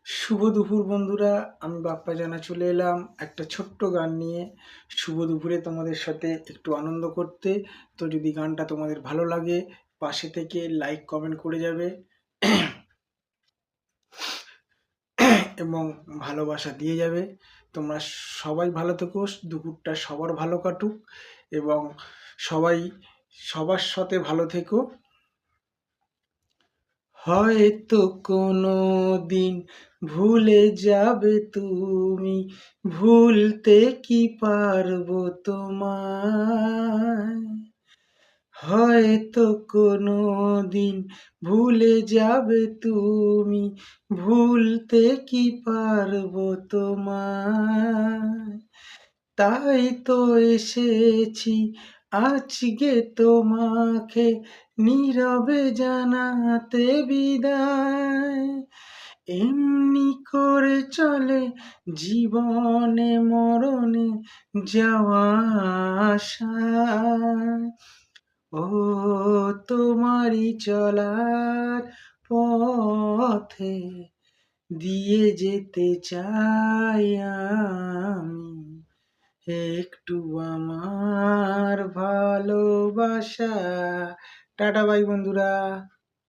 শুভ দুপুর বন্ধুরা, আমি বাপ্পা জানা চলে এলাম একটা ছোট্ট গান নিয়ে শুভ দুপুরে তোমাদের সাথে একটু আনন্দ করতে। তো যদি গানটা তোমাদের ভালো লাগে পাশে থেকে লাইক কমেন্ট করে যাবে এবং ভালোবাসা দিয়ে যাবে। তোমরা সবাই ভালো থেকো, দুপুরটা সবার ভালো কাটুক এবং সবাই সবার সাথে ভালো থেকো। হয়তো কোনোদিন ভুলে যাবে তুমি, ভুলতে কি পারবো তোমায়। হয়তো কোনোদিন ভুলে যাবে তুমি, ভুলতে কি পারবো তোমায়। তাই তো এসেছি আজকে তোমাকে নীরবে জানাতে বিদায়। এমনি করে চলে জীবনে মরণে যাওয়া আসা। ও তোমারই চলার পথে দিয়ে যেতে চাই আমি একটু আমার ভালোবাসা। টাটা বাই বন্ধুরা।